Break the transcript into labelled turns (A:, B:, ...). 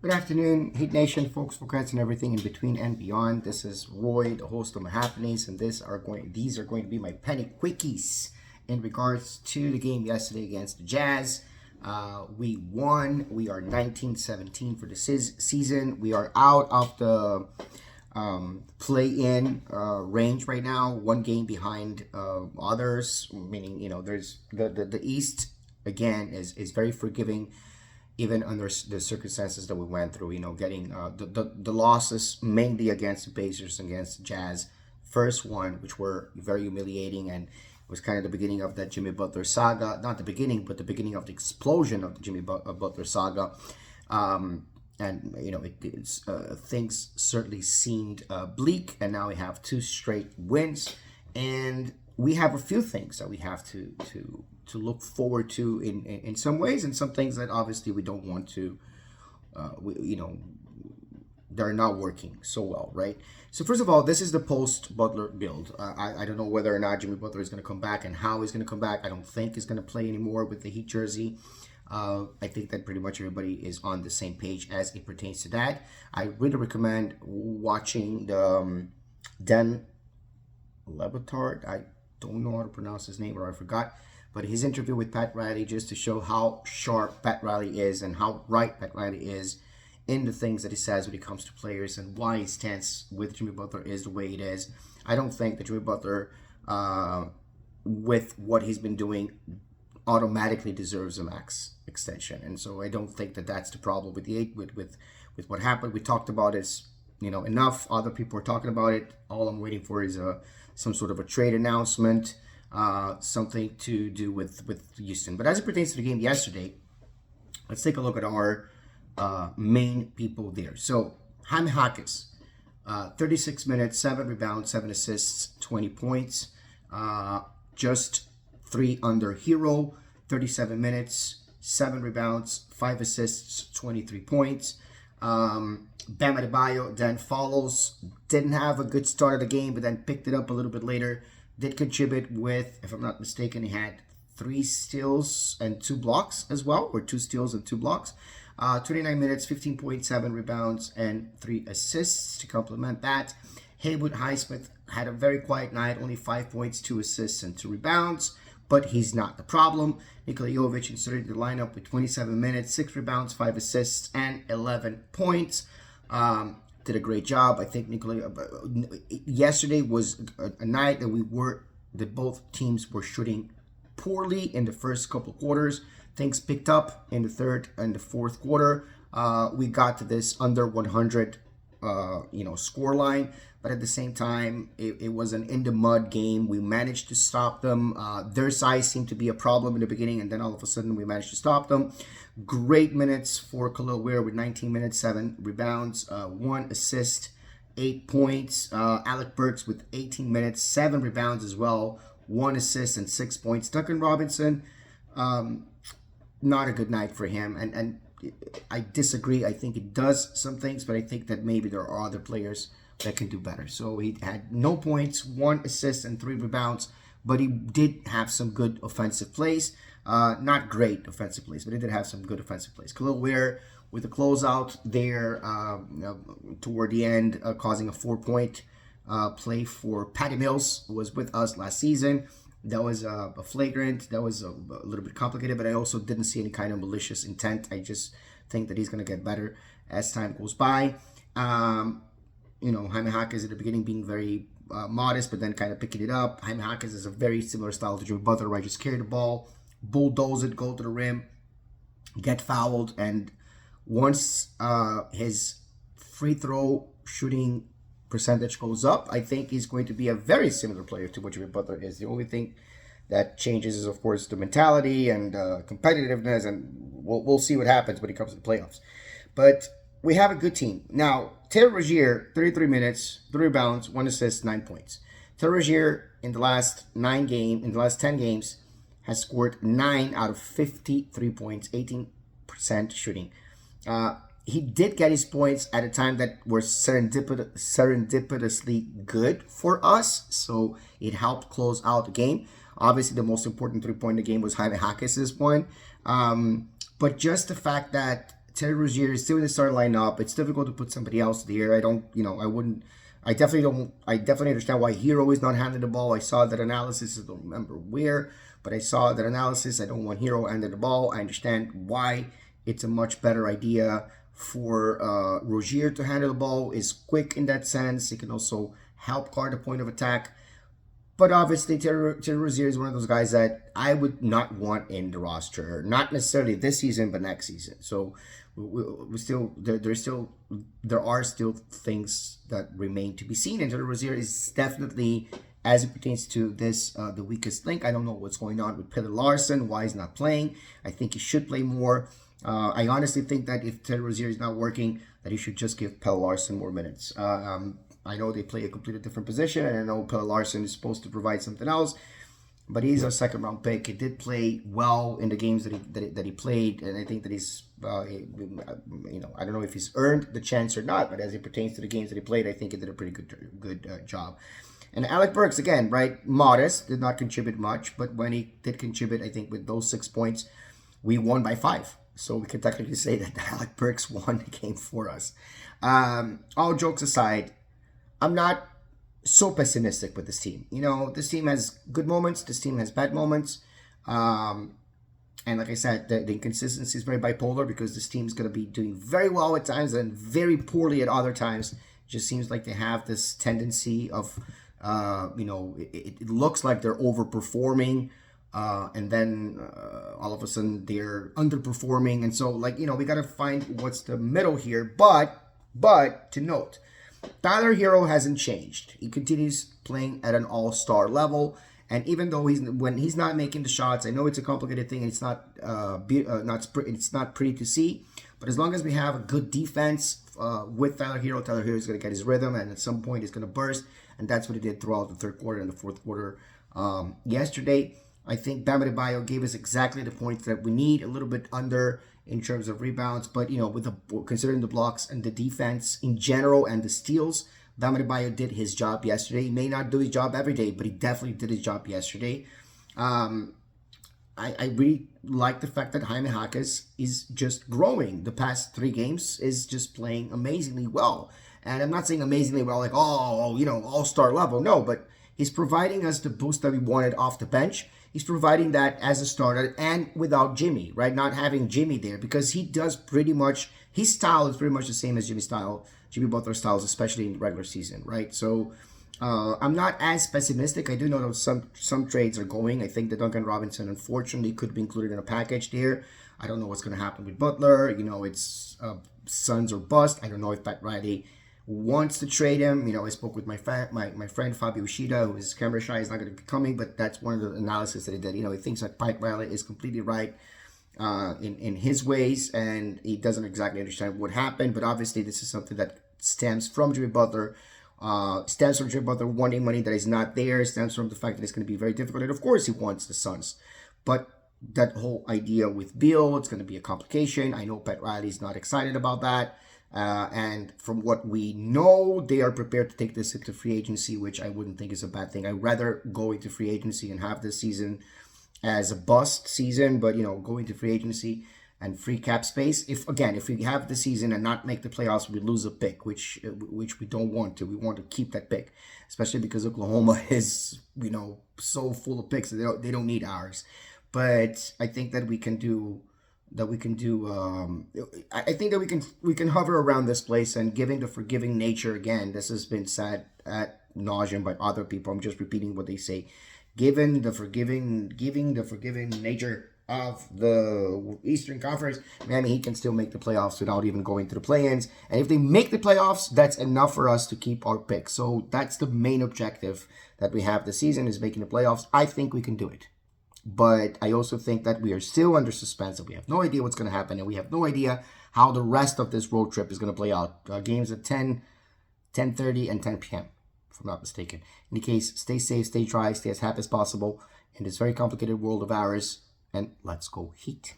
A: Good afternoon, Heat Nation, folks, folks, and everything in between and beyond. This is Roy, the host of My Happenings, and these are going to be my penny quickies in regards to the game yesterday against the Jazz. We won. We are 19-17 for the season. We are out of the play-in range right now. One game behind others, meaning there's the East again is very forgiving even under the circumstances that we went through, getting the losses mainly against the Pacers and against the Jazz. First one, which were very humiliating, and it was kind of the beginning of that Jimmy Butler saga. Not the beginning, but the beginning of the explosion of the Jimmy Butler saga. And things certainly seemed bleak, and now we have two straight wins, and we have a few things that we have to look forward to in some ways, and some things that obviously we don't want to, they're not working so well, right? So first of all, this is the post-Butler build. I don't know whether or not Jimmy Butler is going to come back and how he's going to come back. I don't think he's going to play anymore with the Heat jersey. I think that pretty much everybody is on the same page as it pertains to that. I really recommend watching the Dan Lebitard. I don't know how to pronounce his name, or I forgot. But his interview with Pat Riley, just to show how sharp Pat Riley is and how right Pat Riley is in the things that he says when it comes to players, and why his stance with Jimmy Butler is the way it is. I don't think that Jimmy Butler, with what he's been doing, automatically deserves a max extension, and so I don't think that that's the problem with the with what happened. We talked about it, enough. Other people are talking about it. All I'm waiting for is some sort of a trade announcement. Something to do with Houston. But as it pertains to the game yesterday, let's take a look at our main people there. So, Jaquez, 36 minutes, 7 rebounds, 7 assists, 20 points. Just 3 under Herro, 37 minutes, 7 rebounds, 5 assists, 23 points. Bam Adebayo then follows. Didn't have a good start of the game, but then picked it up a little bit later. Did contribute with, if I'm not mistaken, he had 3 steals and 2 blocks as well, or 2 steals and 2 blocks. 29 minutes, 15.7 rebounds, and 3 assists to complement that. Haywood Highsmith had a very quiet night, only 5 points, 2 assists, and 2 rebounds, but he's not the problem. Nikola Jovic inserted the lineup with 27 minutes, 6 rebounds, 5 assists, and 11 points. Did a great job. I think yesterday was a night that both teams were shooting poorly in the first couple of quarters. Things picked up in the third and the fourth quarter. We got to this under 100 score line, but at the same time, it was an in the mud game. We managed to stop them. Their size seemed to be a problem in the beginning, and then all of a sudden we managed to stop them. Great minutes for Khalil Ware with 19 minutes, 7 rebounds, 1 assist, 8 points. Alec Burks with 18 minutes, 7 rebounds as well, 1 assist and 6 points. Duncan Robinson, not a good night for him, and I disagree. I think he does some things, but I think that maybe there are other players that can do better. So he had no points, 1 assist and 3 rebounds, but he did have some good offensive plays. Not great offensive plays, but he did have some good offensive plays. Khalil Ware with a closeout there toward the end, causing a 4-point play for Patty Mills, who was with us last season. That was a flagrant. That was a little bit complicated, but I also didn't see any kind of malicious intent. I just think that he's going to get better as time goes by. Jaime Jaquez at the beginning being very modest, but then kind of picking it up. Jaime Jaquez is a very similar style to Jimmy Butler, where I just carry the ball, bulldoze it, go to the rim, get fouled, and once his free throw shooting percentage goes up, I think he's going to be a very similar player to what Jimmy Butler is. The only thing that changes is, of course, the mentality and competitiveness, and we'll see what happens when it comes to the playoffs. But we have a good team. Now, Terry Rozier, 33 minutes, 3 rebounds, 1 assist, 9 points. Terry Rozier in the last 10 games, has scored 9 out of 53 points, 18% shooting. He did get his points at a time that were serendipitously good for us, so it helped close out the game. Obviously, the most important 3-point in the game was Jaime Jaquez's point. But just the fact that Terry Rozier is still in the starting lineup. It's difficult to put somebody else there. I don't, I wouldn't. I definitely understand why Herro is not handling the ball. I saw that analysis. I don't remember where, but I saw that analysis. I don't want Herro handling the ball. I understand why it's a much better idea for Rozier to handle the ball. Is quick in that sense. He can also help guard the point of attack. But obviously, Terry Rozier is one of those guys that I would not want in the roster. Not necessarily this season, but next season. So we still there are still things that remain to be seen. And Terry Rozier is definitely, as it pertains to this, the weakest link. I don't know what's going on with Larsson. Why he's not playing? I think he should play more. I honestly think that if Terry Rozier is not working, that he should just give Larsson more minutes. I know they play a completely different position, and I know Larsson is supposed to provide something else, but he's a second-round pick. He did play well in the games that he played, and I think that he's, I don't know if he's earned the chance or not, but as it pertains to the games that he played, I think he did a pretty good job. And Alec Burks, again, right, modest, did not contribute much, but when he did contribute, I think with those 6 points, we won by 5. So we can technically say that Alec Burks won the game for us. All jokes aside, I'm not so pessimistic with this team. This team has good moments. This team has bad moments. And like I said, the inconsistency is very bipolar because this team is going to be doing very well at times and very poorly at other times. It just seems like they have this tendency of, it looks like they're overperforming. And then all of a sudden they're underperforming. And so, we got to find what's the middle here. But to note, Tyler Herro hasn't changed. He continues playing at an all-star level, and even though when he's not making the shots, I know it's a complicated thing. And it's it's not pretty to see. But as long as we have a good defense with Tyler Herro is going to get his rhythm, and at some point he's going to burst, and that's what he did throughout the third quarter and the fourth quarter yesterday. I think Bam Adebayo gave us exactly the points that we need, a little bit under in terms of rebounds, but considering the blocks and the defense in general and the steals, Bam Adebayo did his job yesterday. He may not do his job every day, but he definitely did his job yesterday. I really like the fact that Jaime Jaquez is just growing. The past 3 games is just playing amazingly well. And I'm not saying amazingly well, like, all-star level. No, but he's providing us the boost that we wanted off the bench. He's providing that as a starter and without Jimmy, right? Not having Jimmy there, because he does pretty much, his style is pretty much the same as Jimmy Butler's styles, especially in the regular season, right? So I'm not as pessimistic. I do know that some trades are going. I think that Duncan Robinson, unfortunately, could be included in a package there. I don't know what's going to happen with Butler. It's Suns or bust. I don't know if Pat Riley wants to trade him. I spoke with my friend Fabio Ushida, who is camera shy, is not going to be coming, but that's one of the analysis that he did. He thinks that Pat Riley is completely right in his ways, and he doesn't exactly understand what happened. But obviously, this is something that stems from Jimmy Butler. Wanting money that is not there. Stems from the fact that it's going to be very difficult. And of course, he wants the Suns, but that whole idea with Beal, it's going to be a complication. I know Pat Riley is not excited about that. And from what we know, they are prepared to take this into free agency, which I wouldn't think is a bad thing. I'd rather go into free agency and have this season as a bust season, but go into free agency and free cap space. If we have the season and not make the playoffs, we lose a pick, which we don't want to. We want to keep that pick, especially because Oklahoma is so full of picks that they don't need ours. But I think that we can do. I think that we can hover around this place, and giving the forgiving nature, again, this has been said ad nauseum by other people. I'm just repeating what they say. Giving the forgiving nature of the Eastern Conference, Miami Heat can still make the playoffs without even going to the play-ins. And if they make the playoffs, that's enough for us to keep our pick. So that's the main objective that we have this season, is making the playoffs. I think we can do it. But I also think that we are still under suspense, and we have no idea what's going to happen, and we have no idea how the rest of this road trip is going to play out. Games at 10, 10:30, and 10 p.m., if I'm not mistaken. In any case, stay safe, stay dry, stay as happy as possible in this very complicated world of ours, and let's go Heat.